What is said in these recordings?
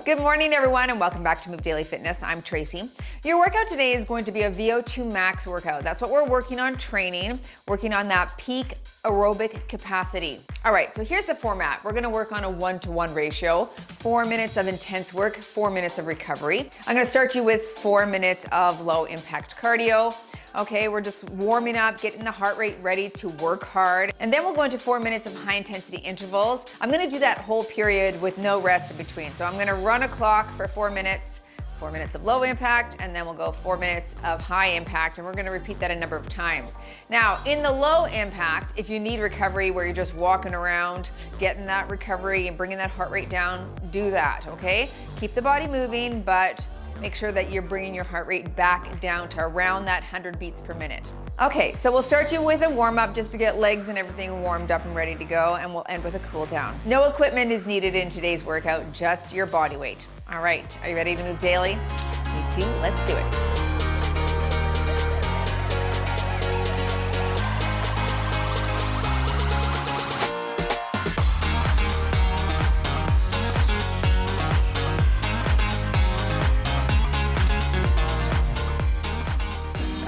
Good morning, everyone, and welcome back to Move Daily Fitness. I'm Tracy. Your workout today is going to be a VO2 max workout. That's what we're working on training, working on that peak aerobic capacity. All right, so here's the format. We're gonna work on a 1-to-1 ratio, 4 minutes of intense work, 4 minutes of recovery. I'm gonna start you with 4 minutes of low impact cardio. Okay, we're just warming up, getting the heart rate ready to work hard. And then we'll go into 4 minutes of high intensity intervals. I'm gonna do that whole period with no rest in between. So I'm gonna run a clock for 4 minutes, 4 minutes of low impact, and then we'll go 4 minutes of high impact, and we're gonna repeat that a number of times. Now, in the low impact, if you need recovery where you're just walking around, getting that recovery and bringing that heart rate down, do that, okay? Keep the body moving, but make sure that you're bringing your heart rate back down to around that 100 beats per minute. Okay, so we'll start you with a warm up just to get legs and everything warmed up and ready to go, and we'll end with a cool down. No equipment is needed in today's workout, just your body weight. All right, are you ready to move daily? Me too, let's do it.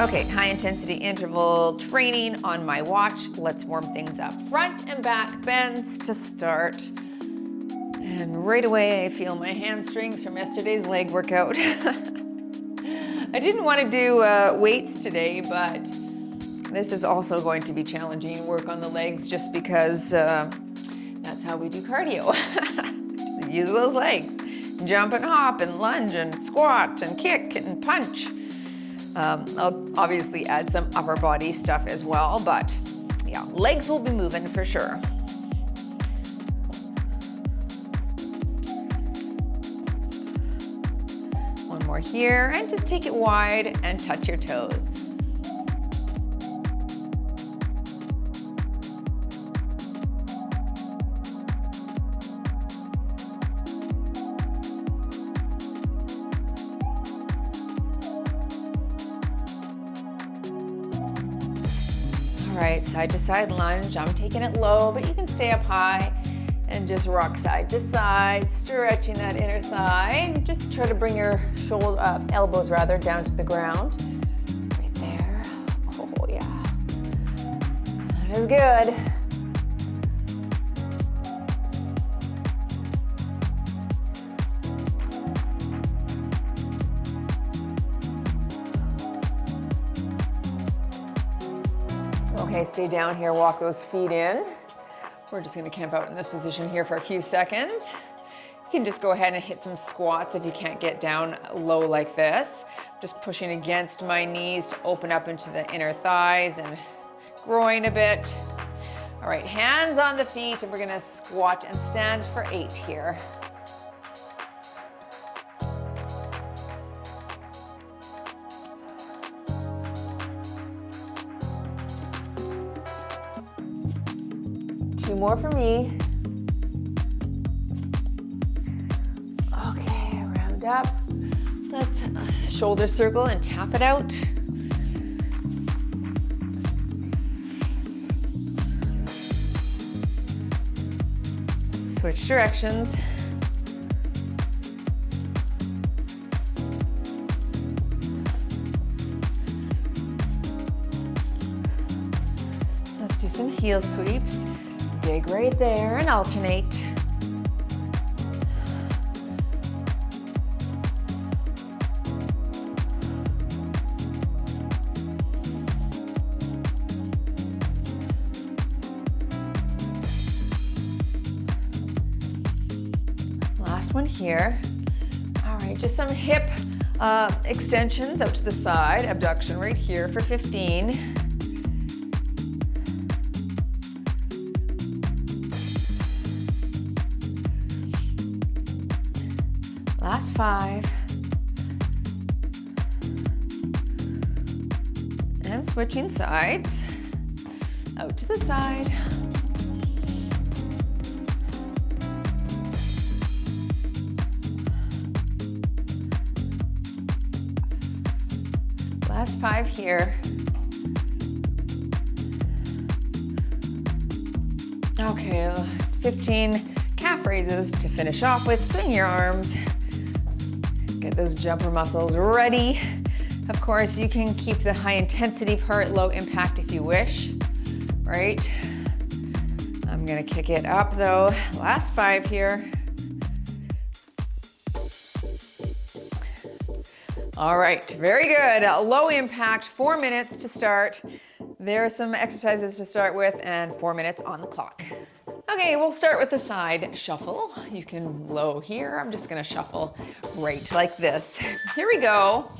Okay, high intensity interval training on my watch. Let's warm things up. Front and back bends to start. And right away I feel my hamstrings from yesterday's leg workout. I didn't want to do weights today, but this is also going to be challenging work on the legs just because that's how we do cardio. Just use those legs. Jump and hop and lunge and squat and kick and punch. I'll obviously add some upper body stuff as well, but yeah, legs will be moving for sure. One more here, and just take it wide and touch your toes. All right, side to side lunge. I'm taking it low, but you can stay up high and just rock side to side, stretching that inner thigh, and just try to bring your elbows down to the ground. Right there. Oh yeah, that is good. Okay, stay down here, walk those feet in. We're just gonna camp out in this position here for a few seconds. You can just go ahead and hit some squats if you can't get down low like this. Just pushing against my knees to open up into the inner thighs and groin a bit. All right, hands on the feet, and we're gonna squat and stand for 8 here. Two more for me. Okay, round up. Let's shoulder circle and tap it out. Switch directions. Let's do some heel sweeps. Dig right there and alternate. Last one here. All right, just some hip extensions out to the side, abduction right here for 15. Last 5. And switching sides. Out to the side. Last 5 here. Okay, 15 calf raises to finish off with. Swing your arms Get those jumper muscles ready. Of course, you can keep the high intensity part low impact if you wish, right? I'm gonna kick it up though. Last 5 here. All right, very good. Low impact, 4 minutes to start. There are some exercises to start with and 4 minutes on the clock. Okay, we'll start with the side shuffle. You can low here. I'm just gonna shuffle right like this. Here we go.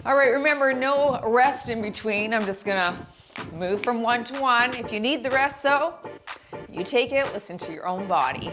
All right, remember, no rest in between. I'm just gonna move from one to one. If you need the rest though, you take it, listen to your own body.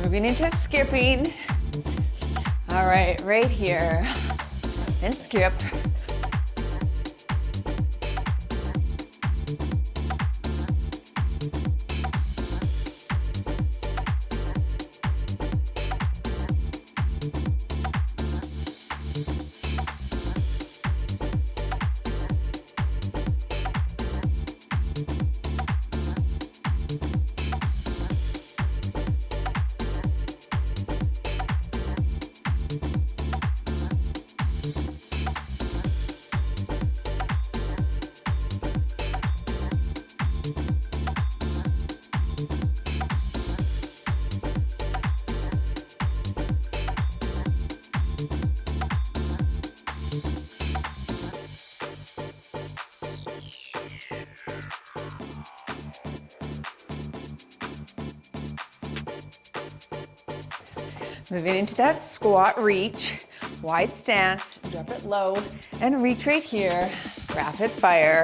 Moving into skipping. All right, right here. And skip. Moving into that squat reach, wide stance, drop it low, and reach right here, rapid fire.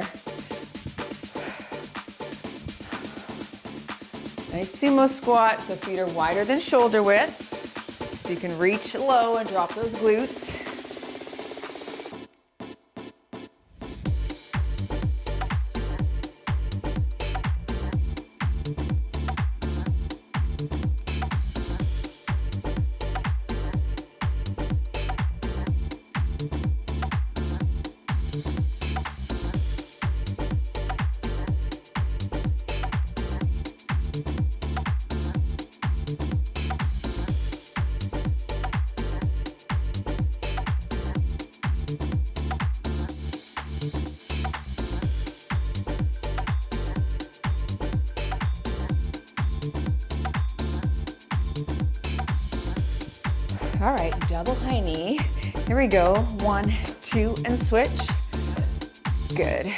Nice sumo squat, so feet are wider than shoulder width, so you can reach low and drop those glutes. All right, double high knee. Here we go. 1, 2, and switch. Good.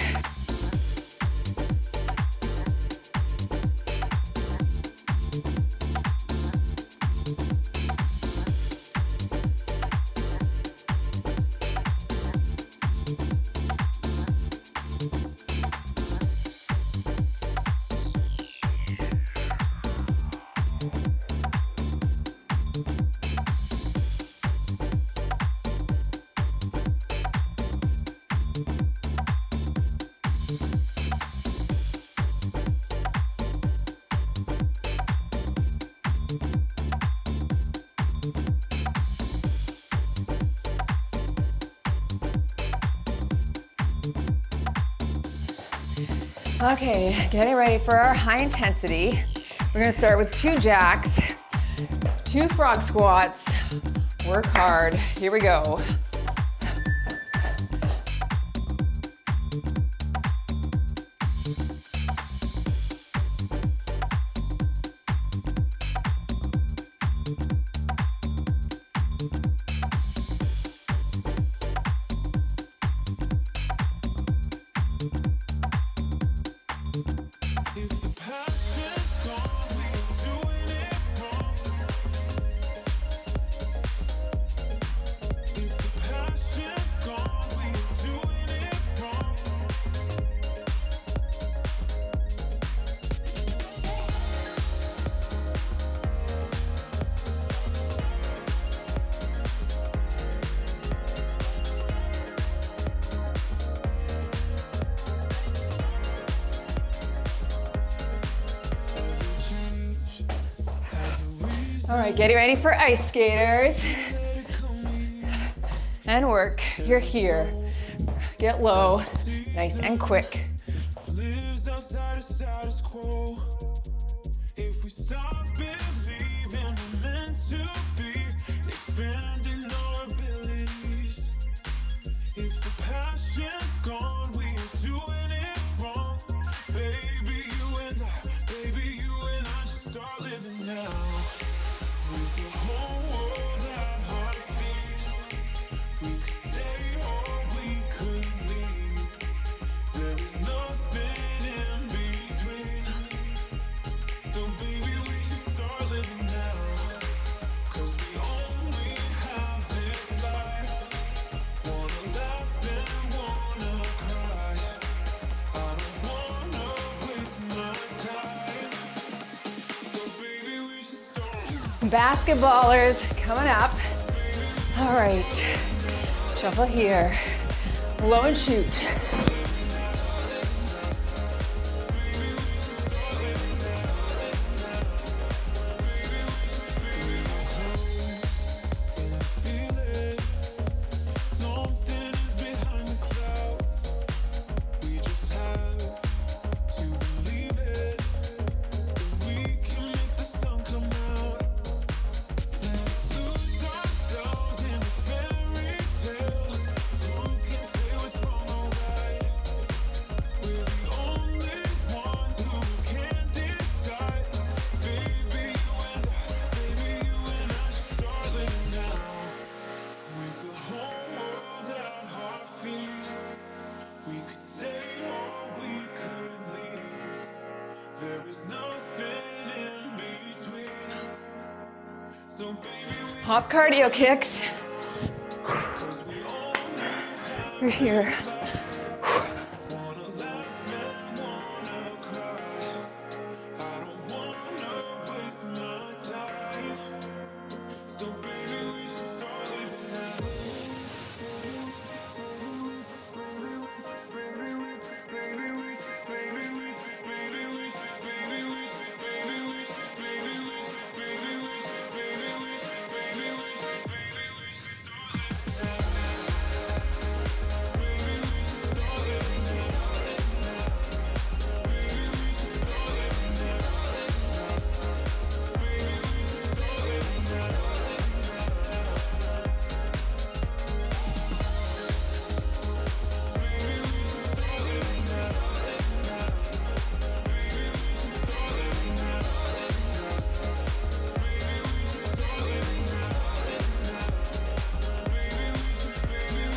Okay, getting ready for our high intensity. We're gonna start with 2 jacks, 2 frog squats. Work hard. Here we go. All right, getting ready for ice skaters. And work, you're here. Get low, nice and quick. Lives outside of status quo. If we stop believing we're meant to be, expanding our abilities. If the passion's gone, we are doing it wrong. Baby, you and I should start living now. With the whole world at our feet, we could stay or we could leave. There is nothing in between. So baby, we should start living now. 'Cause we only have this life. Wanna laugh and wanna cry. I don't wanna waste my time. So baby, we should start. Basketballers coming up. All right, shuffle here. Low and shoot. Feel it. Something is behind the clouds. We just have to believe it. We can make the sun come out. Let's lose ourselves in a fairy tale. Who can say what's wrong or right? We're the only ones who can decide. Baby, you and I should start living now. With the whole world at our feet, we could stay or we could leave. There is nothing in between. So baby, Hop cardio kicks. We're here. wanna laugh and wanna cry. I don't wanna waste my time. So baby, we should start living now.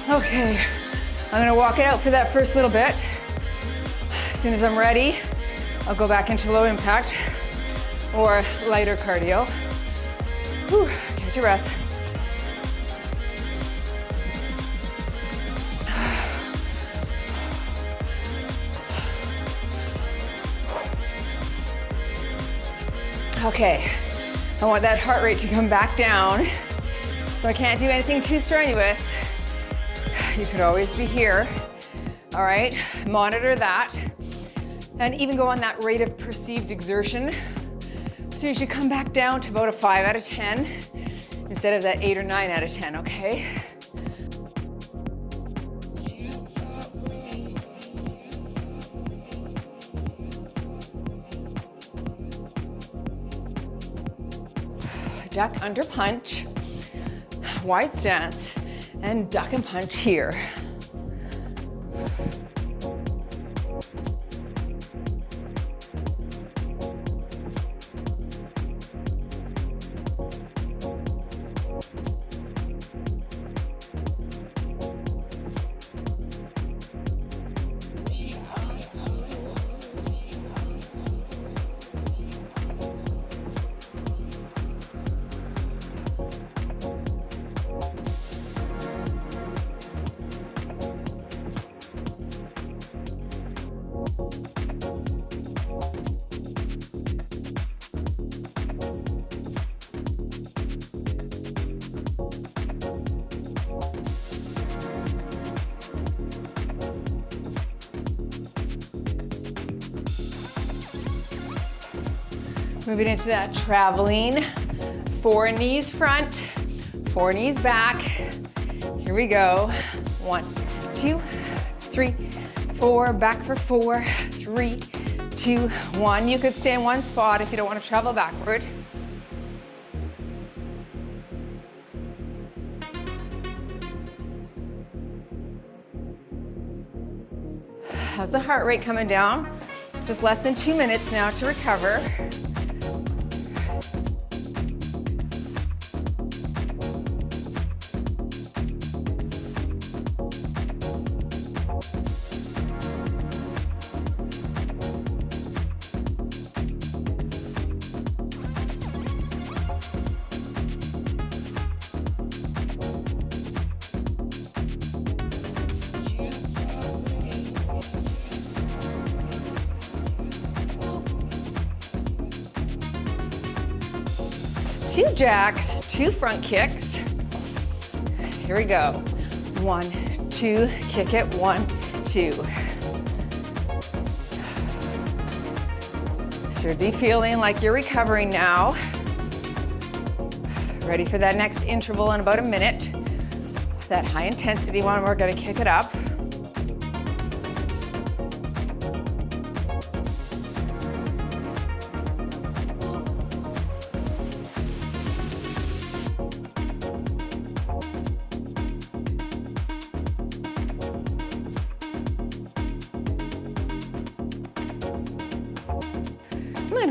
Okay, I'm gonna walk it out for that first little bit. As soon as I'm ready, I'll go back into low impact or lighter cardio. Whew, catch your breath. Okay, I want that heart rate to come back down, so I can't do anything too strenuous. You could always be here, all right? Monitor that, and even go on that rate of perceived exertion. So you should come back down to about a 5 out of 10 instead of that 8 or 9 out of 10, okay? Duck under punch, wide stance, and duck and punch here. Moving into that traveling 4 knees front, 4 knees back. Here we go. 1, 2, 3, 4, back for 4, 3, 2, 1. You could stay in one spot if you don't want to travel backward. How's the heart rate coming down? Just less than 2 minutes now to recover. Two jacks, 2 front kicks. Here we go. 1, 2, kick it, 1, 2. Should be feeling like you're recovering now. Ready for that next interval in about a minute. That high intensity one, we're gonna kick it up.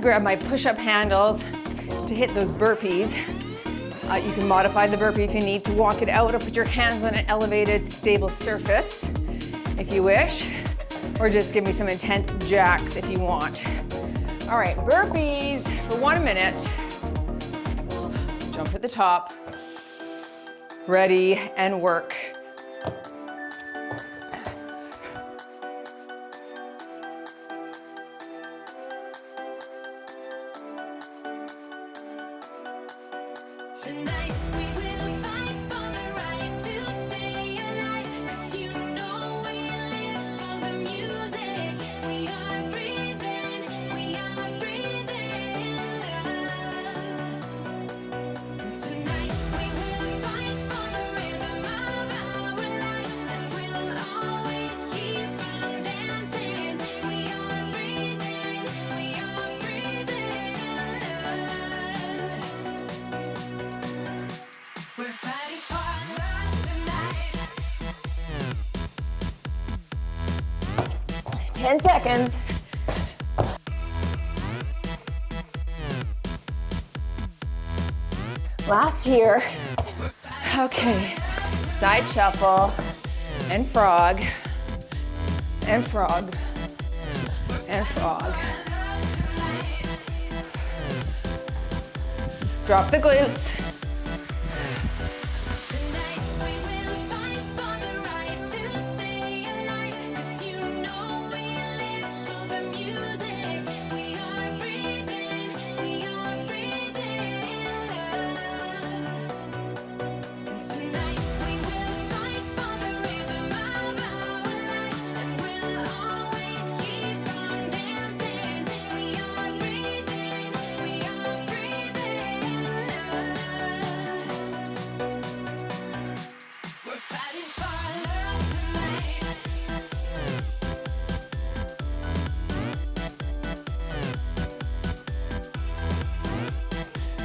Grab my push-up handles to hit those burpees. You can modify the burpee if you need to walk it out or put your hands on an elevated, stable surface if you wish, or just give me some intense jacks if you want. All right, burpees for 1 minute. Jump at the top. Ready and work. Tonight we will fight for the right to stay alive, 'cause you know we live for the music. We are breathing love. And tonight we will fight for the rhythm of our life, and we'll always keep on dancing. We are breathing love. We're fighting for love tonight. 10 seconds. Last here. Okay, side shuffle, and frog, and frog, and frog. Drop the glutes. Tonight we will fight for the right to stay alive, 'cause you know we live for the music. We are breathing love. And tonight we will fight for the rhythm of our life, and we'll always keep on dancing. We are breathing love. We're fighting for love tonight.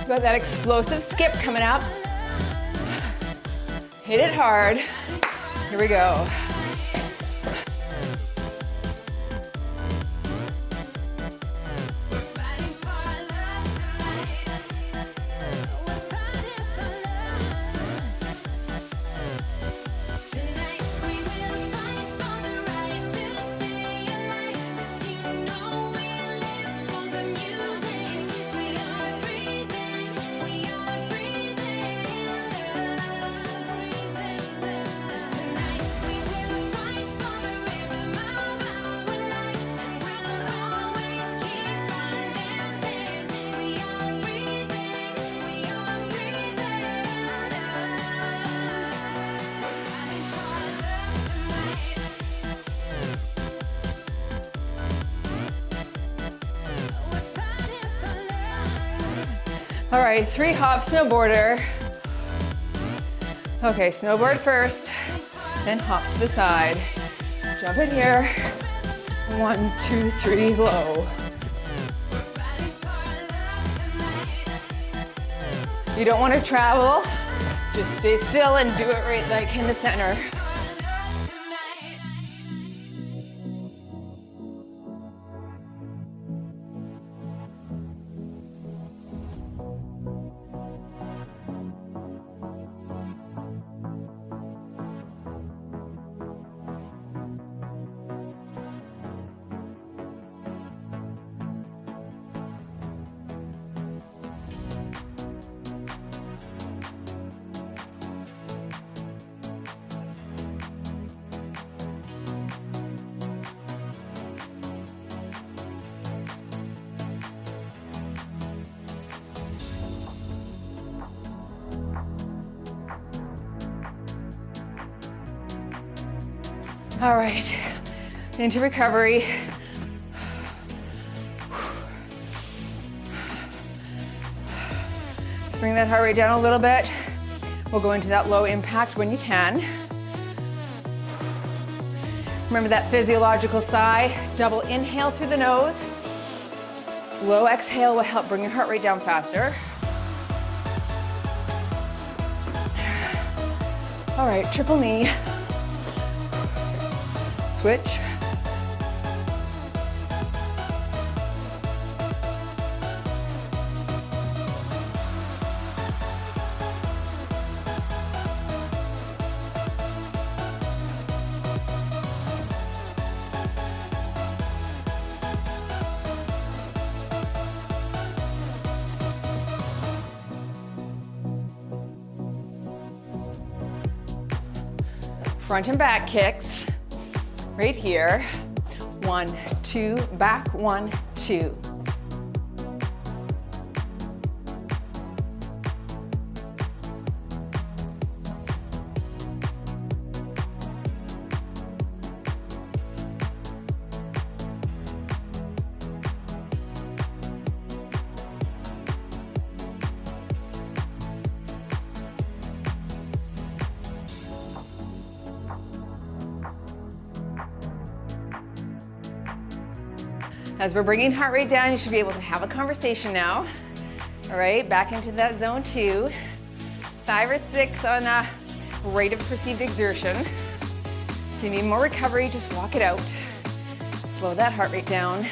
Got that explosive skip coming up. Hit it hard. Here we go. We're fighting for love tonight. We're fighting for love. Tonight we will fight for the right to stay alive, 'cause you know we live for the music. We are breathing love. Tonight we will All right, 3 hops, snowboarder. Okay, snowboard first, then hop to the side. Jump it here. 1, 2, 3, low. You don't want to travel, just stay still and do it right like in the center. All right, into recovery. Just bring that heart rate down a little bit. We'll go into that low impact when you can. Remember that physiological sigh. Double inhale through the nose. Slow exhale will help bring your heart rate down faster. All right, triple knee. Switch. Front and back kicks. Right here. 1, 2, back, 1, 2. As we're bringing heart rate down, you should be able to have a conversation now. All right, back into that zone 2. 5 or 6 on the rate of perceived exertion. If you need more recovery, just walk it out. Slow that heart rate down.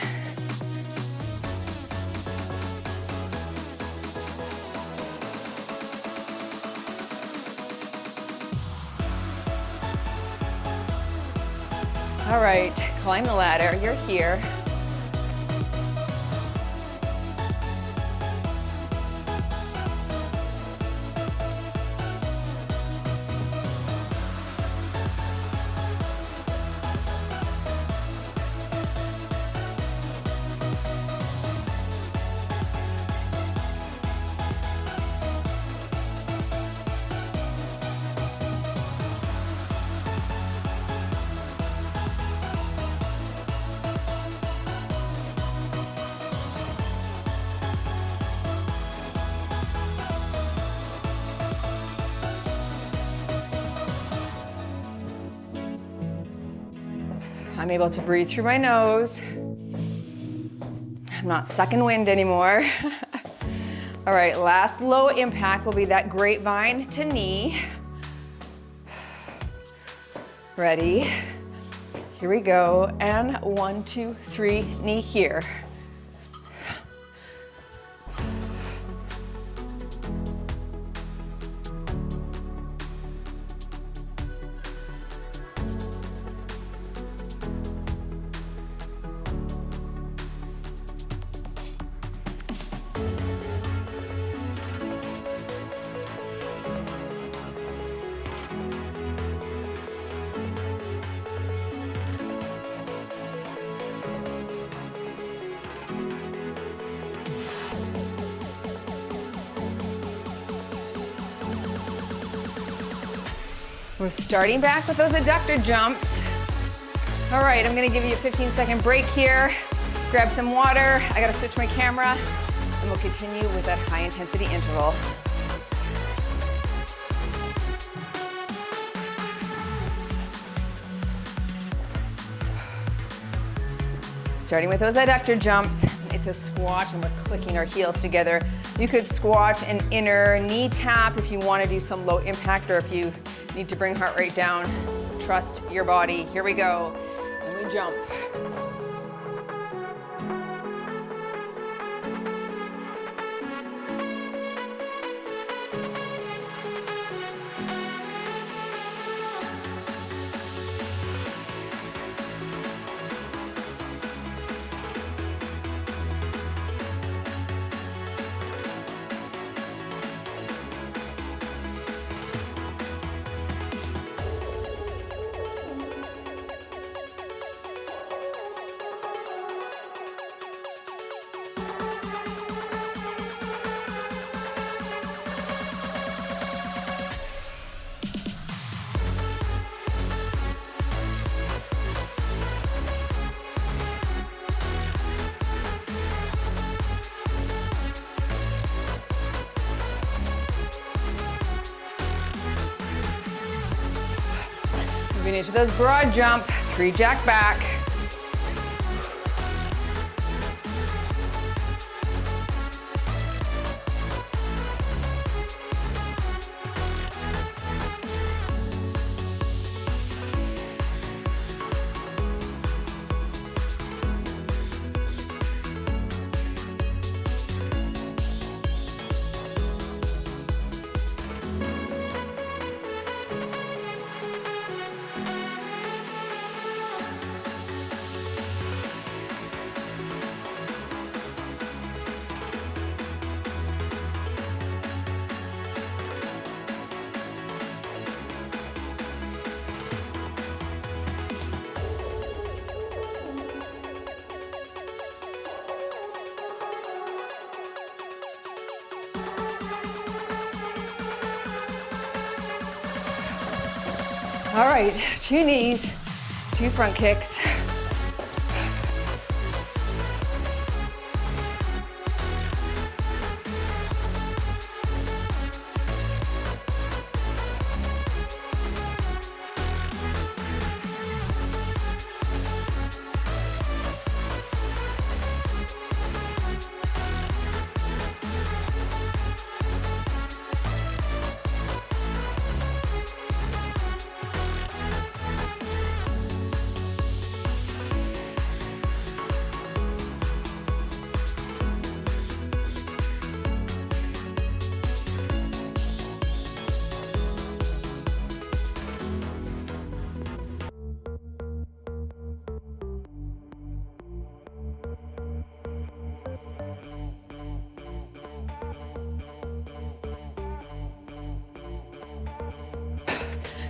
All right, climb the ladder, you're here. I'm able to breathe through my nose. I'm not sucking wind anymore. All right, last low impact will be that grapevine to knee. Ready? Here we go. And 1, 2, 3, knee here. We're starting back with those adductor jumps. All right, I'm gonna give you a 15-second break here. Grab some water. I gotta switch my camera. and we'll continue with that high intensity interval. Starting with those adductor jumps, it's a squat and we're clicking our heels together. You could squat an inner knee tap if you want to do some low impact, or if you need to bring heart rate down. Trust your body. Here we go. And we jump. Moving into those broad jump, 3 jack back. All right, 2 knees, 2 front kicks.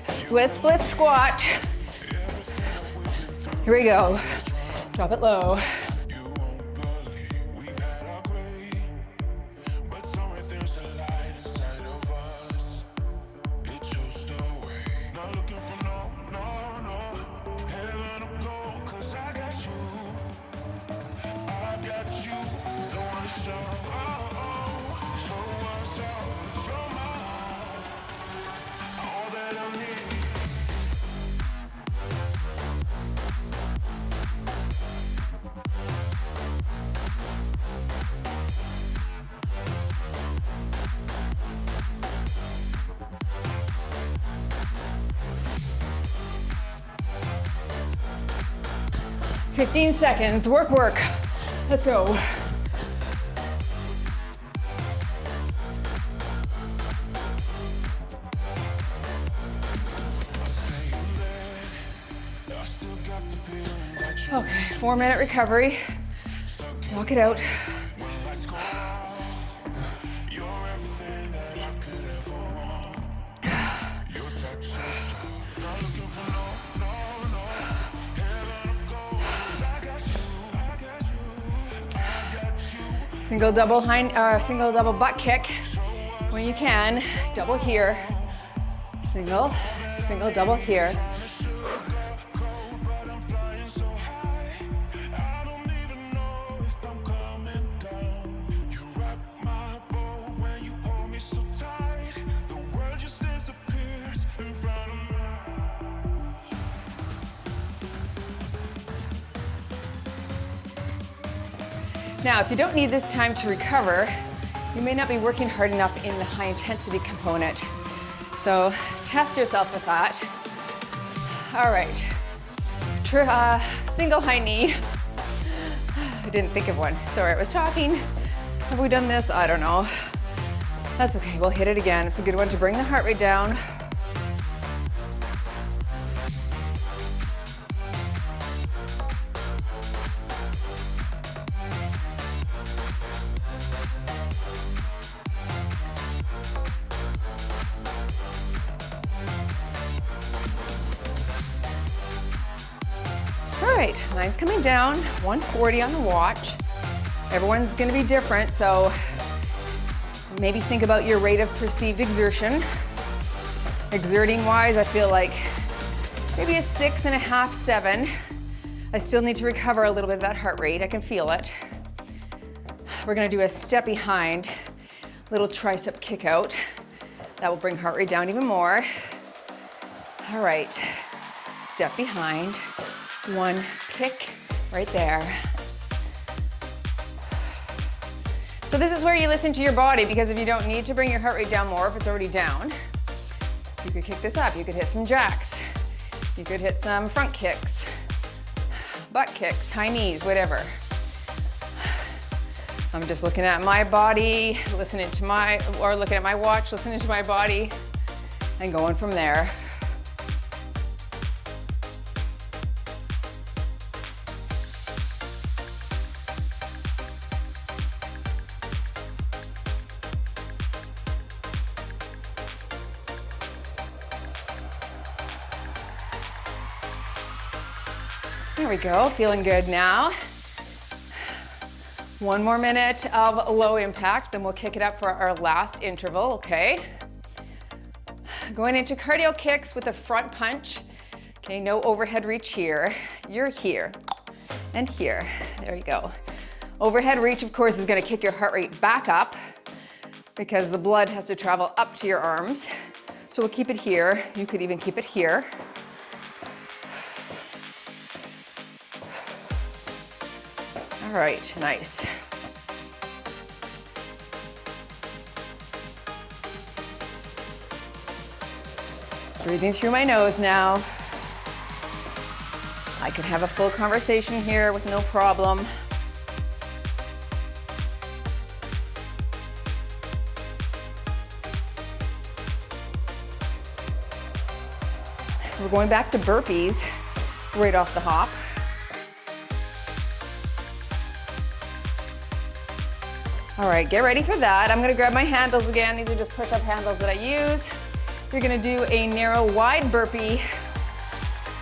Split, split, squat. Here we go. Drop it low. "15 seconds, work, work. Let's go." Okay, 4-minute recovery. Walk it out. Single double butt kick when you can. Double here. Single, single, double here. Now, if you don't need this time to recover, you may not be working hard enough in the high intensity component. So test yourself with that. All right, single high knee. I didn't think of one. Sorry, I was talking. Have we done this? I don't know. That's okay, we'll hit it again. It's a good one to bring the heart rate down. All right, mine's coming down, 140 on the watch. Everyone's gonna be different, so maybe think about your rate of perceived exertion. Exerting wise, I feel like maybe a 6.5, 7. I still need to recover a little bit of that heart rate. I can feel it. We're gonna do a step behind, little tricep kick out. That will bring heart rate down even more. All right, step behind, one kick right there. So this is where you listen to your body, because if you don't need to bring your heart rate down more, if it's already down, you could kick this up. You could hit some jacks. You could hit some front kicks, butt kicks, high knees, whatever. I'm just looking at my body, looking at my watch, listening to my body, and going from there. There we go, feeling good now. One more minute of low impact, then we'll kick it up for our last interval, okay? Going into cardio kicks with a front punch. Okay, no overhead reach here. You're here and here. There you go. Overhead reach, of course, is gonna kick your heart rate back up because the blood has to travel up to your arms. So we'll keep it here. You could even keep it here. All right, nice. Breathing through my nose now. I can have a full conversation here with no problem. We're going back to burpees right off the hop. All right, get ready for that. I'm gonna grab my handles again. These are just push-up handles that I use. You're gonna do a narrow, wide burpee.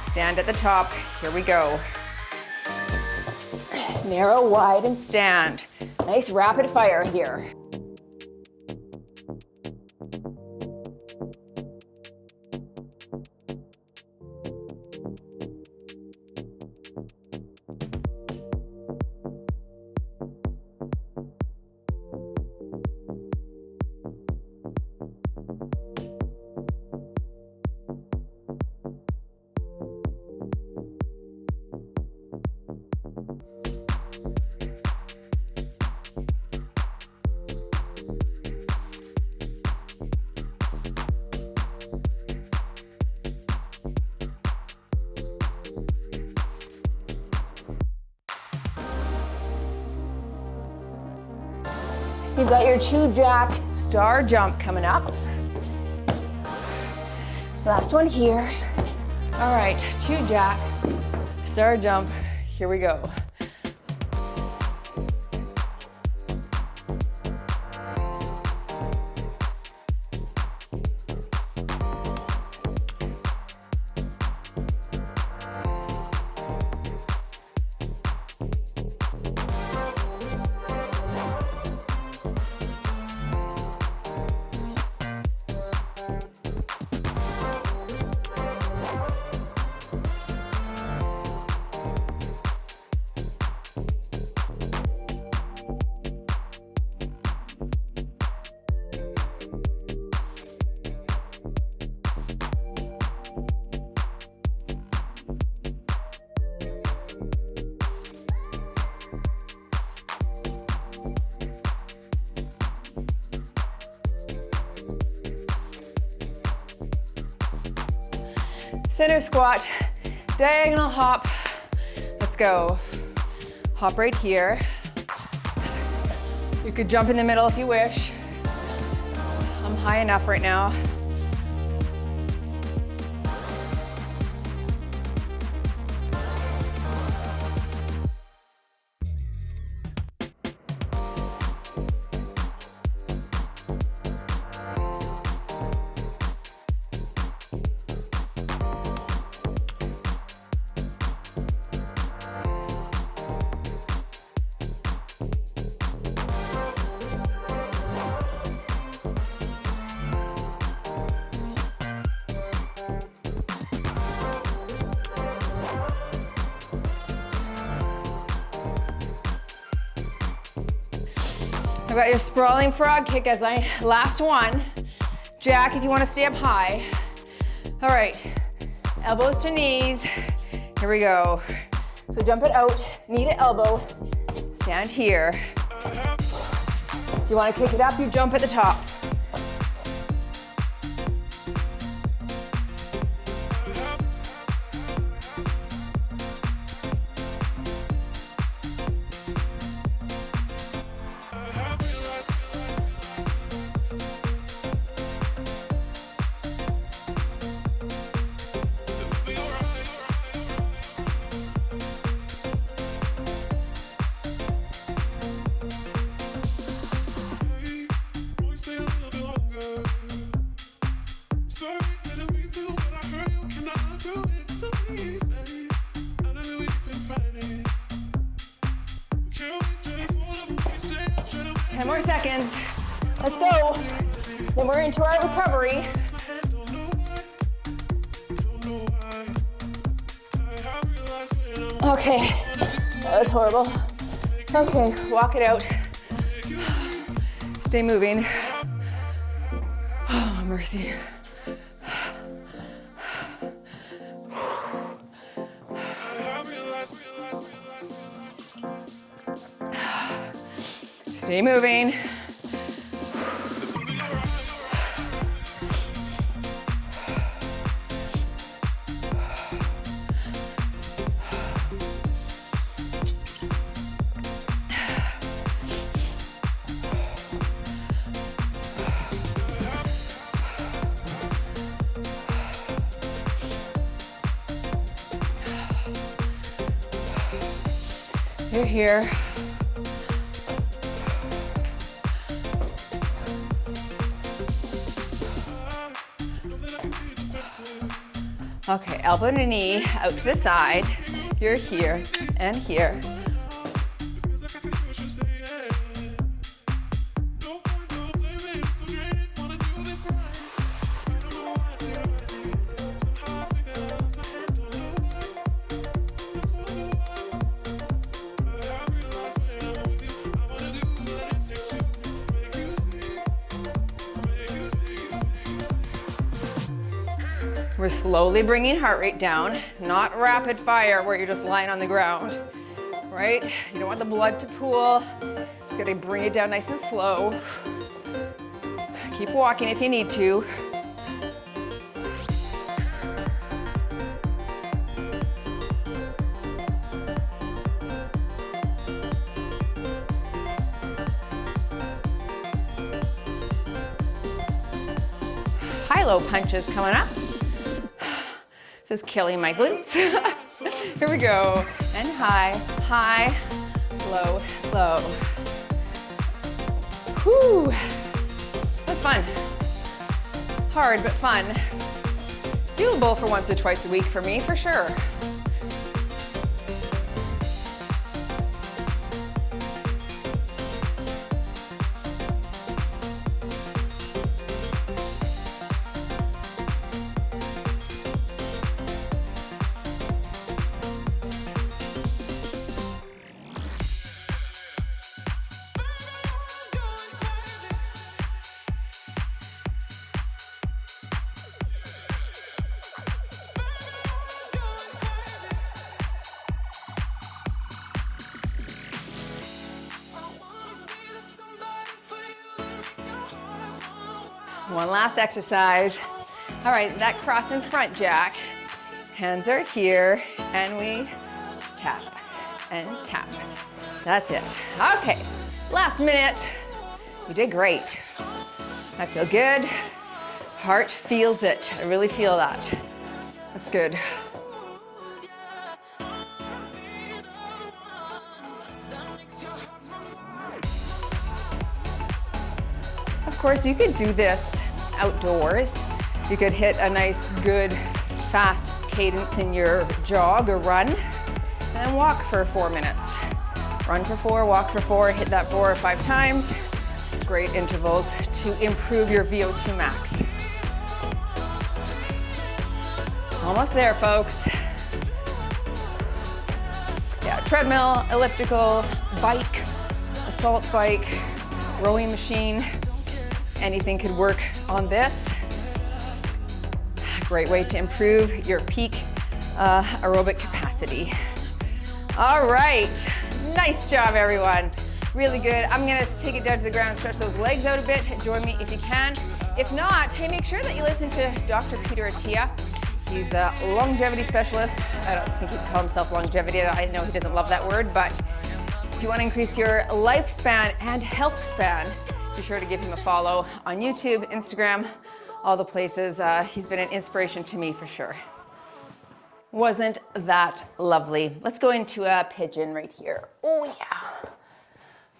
Stand at the top. Here we go. Narrow, wide, and stand. Nice rapid fire here. You've got your 2 jack star jump coming up. Last one here. All right, 2 jack star jump. Here we go. center squat, diagonal hop. Let's go. Hop right here. You could jump in the middle if you wish. I'm high enough right now. I've got your sprawling frog kick as my last one. Jack, if you want to stay up high. All right, elbows to knees. Here we go. So jump it out, knee to elbow, stand here. If you want to kick it up, you jump at the top. More seconds. Let's go. Then we're into our recovery. Okay, that was horrible. Okay, walk it out. Stay moving. Oh, mercy. Stay moving. You're here. Okay, elbow to knee, out to the side. You're here and here. We're slowly bringing heart rate down, not rapid fire where you're just lying on the ground, right? You don't want the blood to pool. Just gotta bring it down nice and slow. Keep walking if you need to. High-low punches coming up. This is killing my glutes. Here we go. And high, high, low, low. Whew. That was fun. Hard, but fun. Doable for once or twice a week for me, for sure. One last exercise. All right, that cross in front jack. Hands are here, and we tap and tap. That's it. Okay, last minute. You did great. I feel good. Heart feels it. I really feel that. That's good. Of course, you could do this outdoors. You could hit a nice, good, fast cadence in your jog or run, and then walk for 4 minutes. Run for 4, walk for 4, hit that 4 or 5 times. Great intervals to improve your VO2 max. Almost there, folks. Yeah, treadmill, elliptical, bike, assault bike, rowing machine. Anything could work on this. Great way to improve your peak aerobic capacity. All right, nice job, everyone. Really good. I'm gonna take it down to the ground, stretch those legs out a bit. Join me if you can. If not, hey, make sure that you listen to Dr. Peter Attia. He's a longevity specialist. I don't think he'd call himself longevity. I know he doesn't love that word, but if you want to increase your lifespan and health span, be sure to give him a follow on YouTube, Instagram, all the places. He's been an inspiration to me for sure. Wasn't that lovely? Let's go into a pigeon right here. Oh yeah.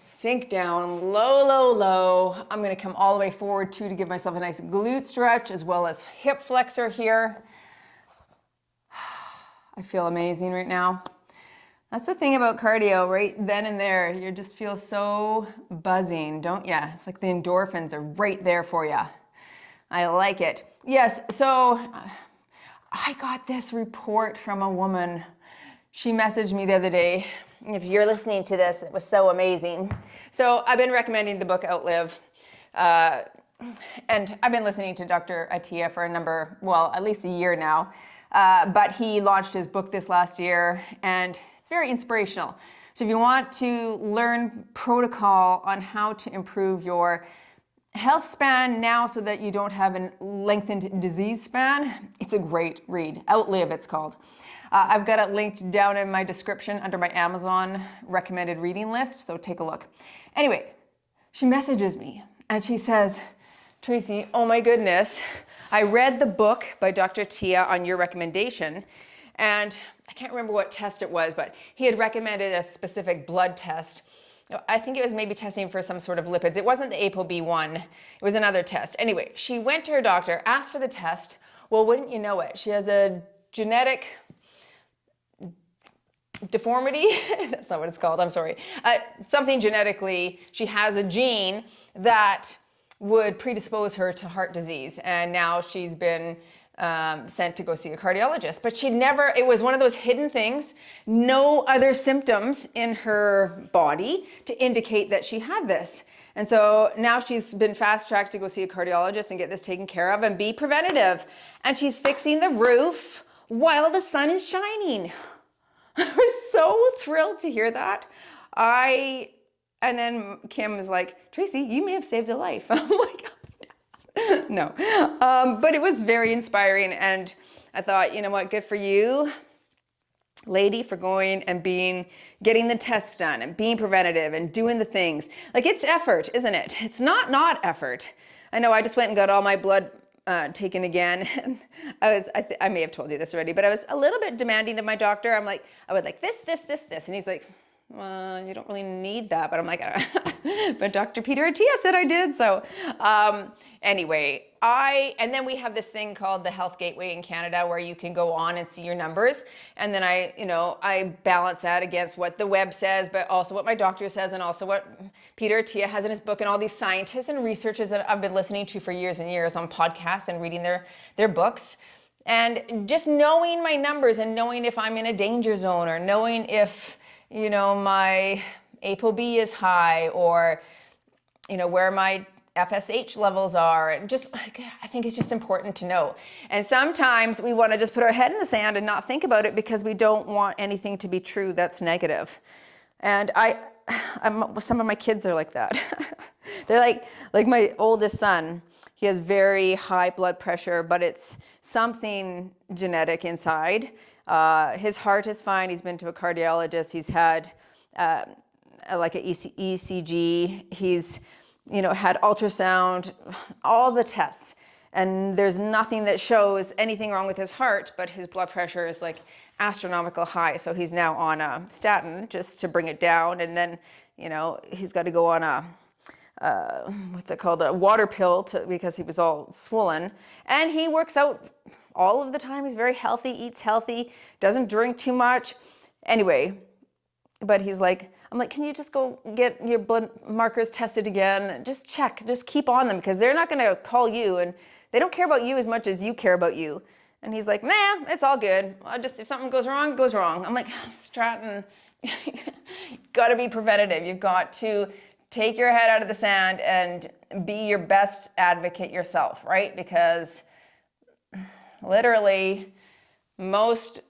Sink down, low, low, low. I'm gonna come all the way forward too to give myself a nice glute stretch as well as hip flexor here. I feel amazing right now. That's the thing about cardio, right then and there. You just feel so buzzing, don't you? It's like the endorphins are right there for you. I like it. Yes, so I got this report from a woman. She messaged me the other day. If you're listening to this, it was so amazing. So I've been recommending the book Outlive. And I've been listening to Dr. Attia for at least a year now. But he launched his book this last year, and it's very inspirational. So if you want to learn protocol on how to improve your health span now so that you don't have a lengthened disease span, it's a great read. Outlive, it's called. I've got it linked down in my description under my Amazon recommended reading list, so take a look. Anyway, she messages me and she says, Tracy, oh my goodness, I read the book by Dr. Attia on your recommendation, and I can't remember what test it was, but he had recommended a specific blood test. I think it was maybe testing for some sort of lipids. It wasn't the ApoB one, it was another test. Anyway, she went to her doctor, asked for the test. Well, wouldn't you know it? She has a genetic deformity, that's not what it's called, I'm sorry. Something genetically, she has a gene that would predispose her to heart disease. And now she's been sent to go see a cardiologist. But it was one of those hidden things, no other symptoms in her body to indicate that she had this. And so now she's been fast-tracked to go see a cardiologist and get this taken care of and be preventative. And she's fixing the roof while the sun is shining. I was so thrilled to hear that. And then Kim was like, Tracy, you may have saved a life. I'm like, no. But it was very inspiring. And I thought, you know what, good for you, lady, for going and getting the tests done and being preventative and doing the things. Like, it's effort, isn't it? It's not effort. I know I just went and got all my blood taken again. I may have told you this already, but I was a little bit demanding of my doctor. I would like this. And he's like, well, you don't really need that. But I'm like, but Dr. Peter Attia said I did. So anyway, and then we have this thing called the Health Gateway in Canada where you can go on and see your numbers. And then I balance that against what the web says, but also what my doctor says, and also what Peter Attia has in his book, and all these scientists and researchers that I've been listening to for years and years on podcasts and reading their books. And just knowing my numbers and knowing if I'm in a danger zone, or knowing if my ApoB is high, or, where my FSH levels are. And just, I think it's just important to know. And sometimes we want to just put our head in the sand and not think about it because we don't want anything to be true that's negative. And some of my kids are like that. They're like my oldest son. He has very high blood pressure, but it's something genetic inside. His heart is fine. He's been to a cardiologist. He's had like an ECG. He's, had ultrasound, all the tests. And there's nothing that shows anything wrong with his heart, but his blood pressure is like astronomical high. So he's now on a statin just to bring it down. And then, he's got to go on a, what's it called, a water pill because he was all swollen. And he works out all of the time. He's very healthy, eats healthy, doesn't drink too much. Anyway, but he's like, I'm like, can you just go get your blood markers tested again? Just check, just keep on them, because they're not going to call you, and they don't care about you as much as you care about you. And he's like, nah, it's all good. If something goes wrong, it goes wrong. I'm like, Stratton, you've got to be preventative. You've got to take your head out of the sand and be your best advocate yourself, right? Because literally most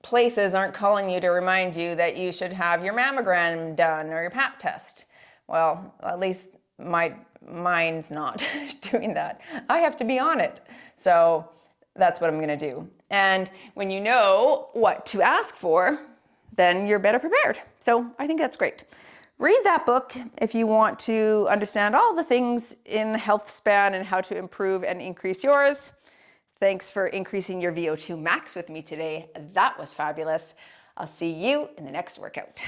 places aren't calling you to remind you that you should have your mammogram done or your pap test. Well, at least mine's not doing that. I have to be on it. So that's what I'm going to do. And when you know what to ask for, then you're better prepared. So I think that's great. Read that book if you want to understand all the things in health span and how to improve and increase yours. Thanks for increasing your VO2 max with me today. That was fabulous. I'll see you in the next workout.